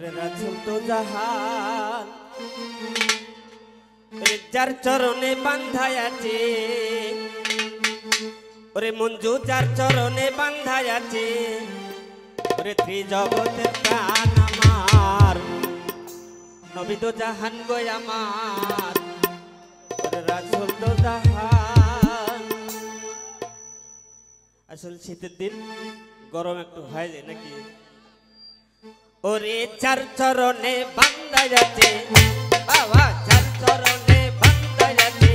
রে রাসূল তো জাহান রে যার চরণে বাঁধায় আছে ওরে মঞ্জু যার চরণে বাঁধায় আছে ওরে ত্রিজগতের প্রাণ আমার নবী তো জাহান গো আমার ওরে রাসূল তো জাহান। আসলে শীতের দিন গরম একটু হয় যায় নাকি ওরে চার চরণে বাঁধায় আছে বাবা চার চরণে বাঁধায় আছে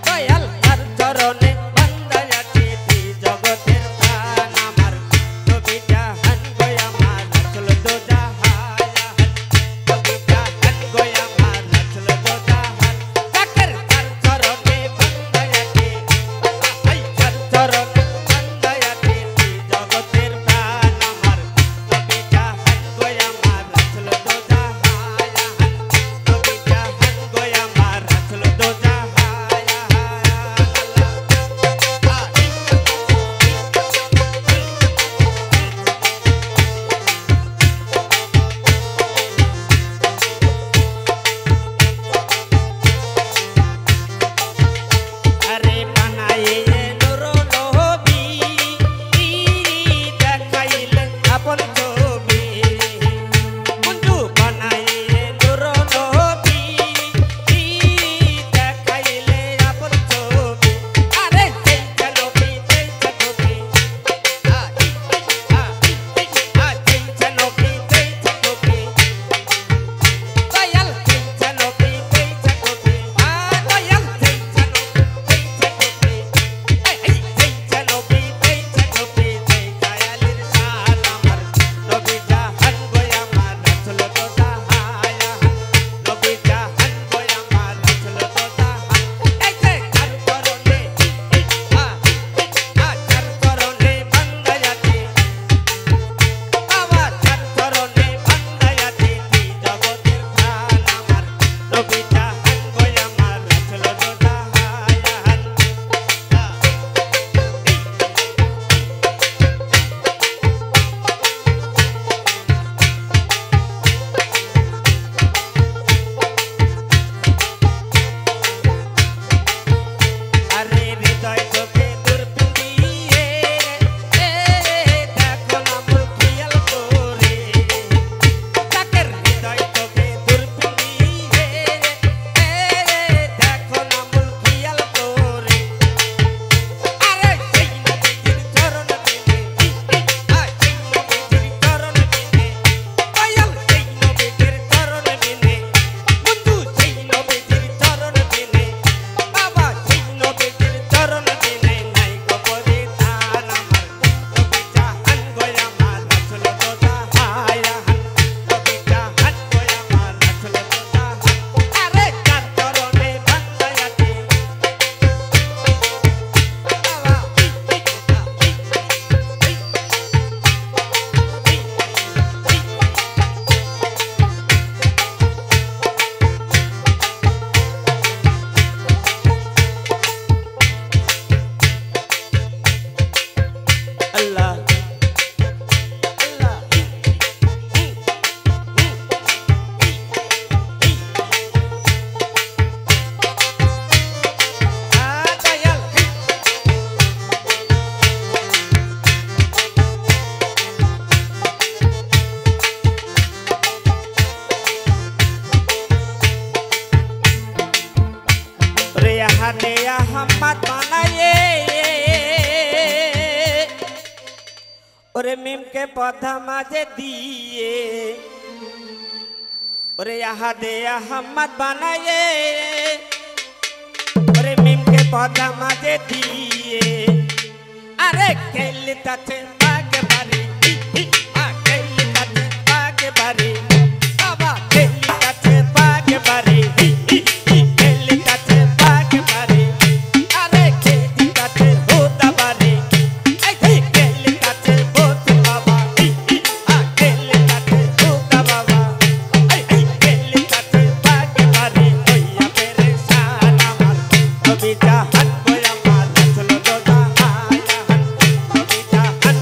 দয়াল চার চরণে বাঁধায় আছে ত্রিজগতের প্রাণ আমার নবী জাহান গো আমার রাসূল তো জাহান নবী জাহান গো আমার রাসূল তো জাহান তাকের চার চরণে বাঁধায় আছে এই চার চরণে বাঁধায় আছে ত্রিজগতের প্রাণ আমার নবী জাহান গো আমার রাসূল তো জাহান নবী জাহান গো আমার রাসূল তো জাহান। আরে বানাইলে নূর নবী দেখাইলে আপন ছবি বন্ধু বানাইলে নূর নবী দেখাইলে আপন ছবি আরে তেইটা নবী তেইটা ছবি তেইটা নবী তেইটা ছবি দয়াল তেইটা নবী তেইটা ছবি দয়াল তেইটা নবী তেইটা ছবি এই তেইটা নবী তেইটা ছবি দয়ালের শান আমার নবী জাহান গো আমার রাসূল তো জাহান নবী জাহান গো আমার রাসূল তো জাহান এই যে চার চরণে চার চরণে বাঁধায় আছে বাবা চার চরণে বাঁধায় আছে ত্রিজগতের প্রাণ আমার নবী জাহান গো আমার রাসূল তো জাহান। আরে হৃদয় তোকে দূরবীন দিয়ে দেখো না মন খেয়াল করে তাকের হৃদয় তোকে দূরবীন দিয়ে দেখো না মন খেয়াল করে আরে সেই নবীর চরণ বিনে সেই নবীর চরণ বিনে দয়াল সেই নবীর চরণ বিনে বন্ধু সেই নবীর চরণ বিনে বাবা সেই নবীর চরণ বিনে নাই গো পরিত্রাণ আমার নবী জাহান গো আমার রাসূল তো জাহান নবী জাহান গো আমার রাসূল তো জাহান আরে চার চরণে বাঁধায় আছে আল্লাহ আল্লাহ দয়াল রে হাতে আহমদ বানায়ে ওরে মিম के पौधा माजे दिए ओरे यहाँ दे अहमद बनाए ओरे मिम के पौधा माजे दिए अरे केलिता चे बागे बारी केलिता चे बागे बारी बाबा केलिता चे बागे बारी केलिता चे बागे बारी अरे केलिता चे होता बारी केलिता चे होता बाबा केलिता चे होता बाबा केलिता चे बागे बारी होया परेशान আমার নবী জাহান গো আমার রাসূল তো জাহান নবী জাহান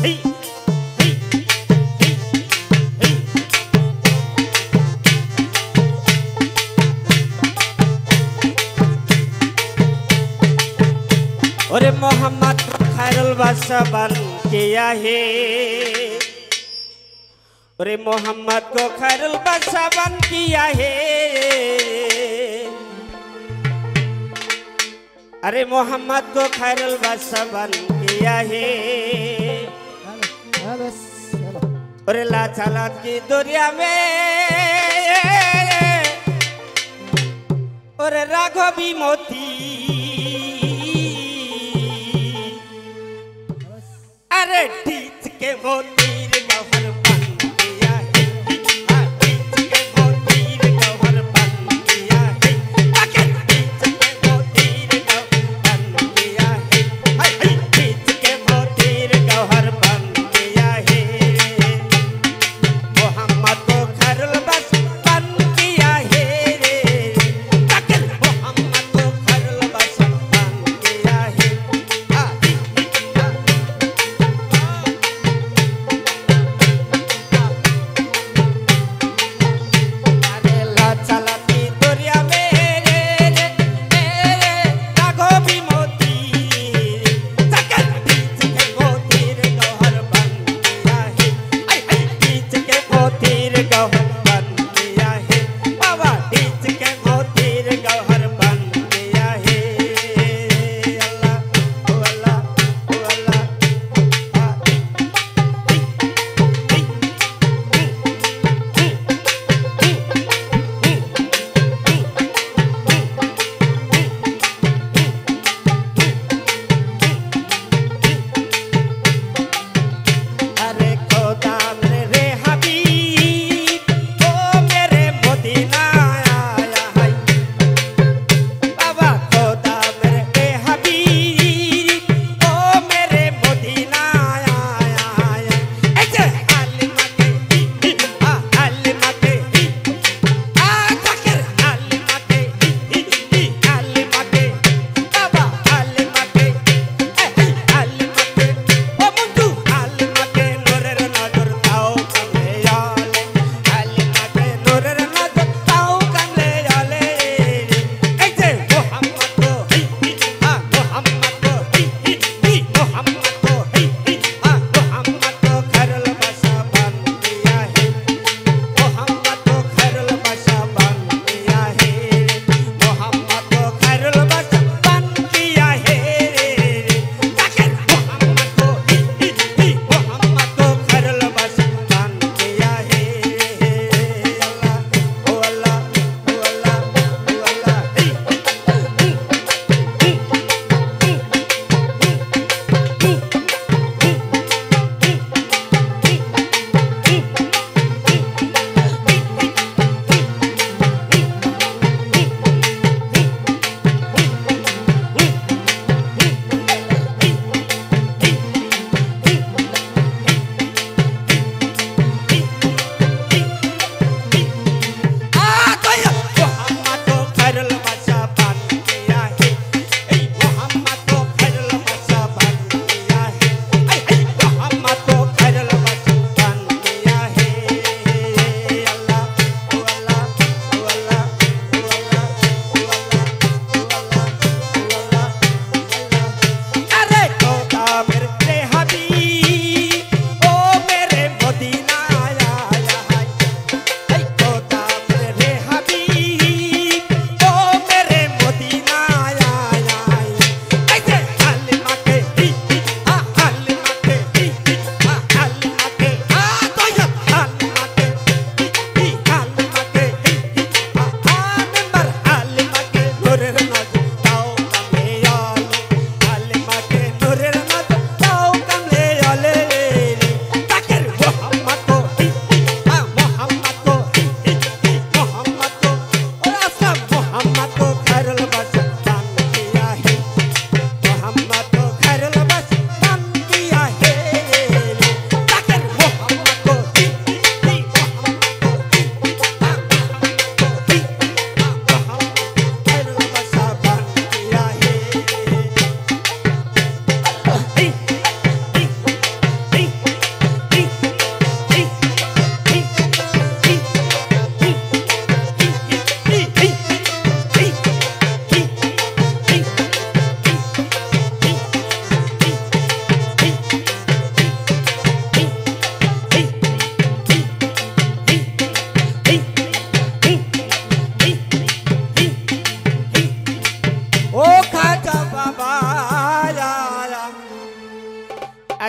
hey, hey, hey, hey. और मोहम्मद खैरुल बादशाह बन किया है, अरे मोहम्मद को खैरुल बादशाह बन किया है, अरे मोहम्मद को खैरुल बादशाह बन किया है। अरे लाचालात की दुनिया में और राघवी मोती, अरे टीच के वो तीर गहर बन गया है, टीच के वो तीर गहर बन गया है, टीच के वो तीर गहर बन गया है, टीच के वो तीर गहर बन गया है। मोहम्मद को खैरुल बादशाह बन किया है, मोहम्मद को खैरुल बादशाह बन किया है।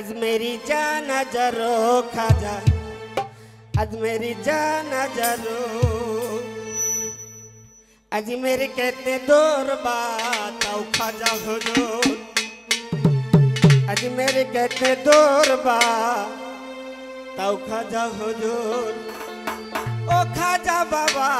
आज मेरी जान जरो खाजा, आज मेरी जान जरो, आज मेरे कहते दूर बात खाजा हुजूर, आज मेरे कहते दूर बात खाजा हुजूर, ओ खाजा बाबा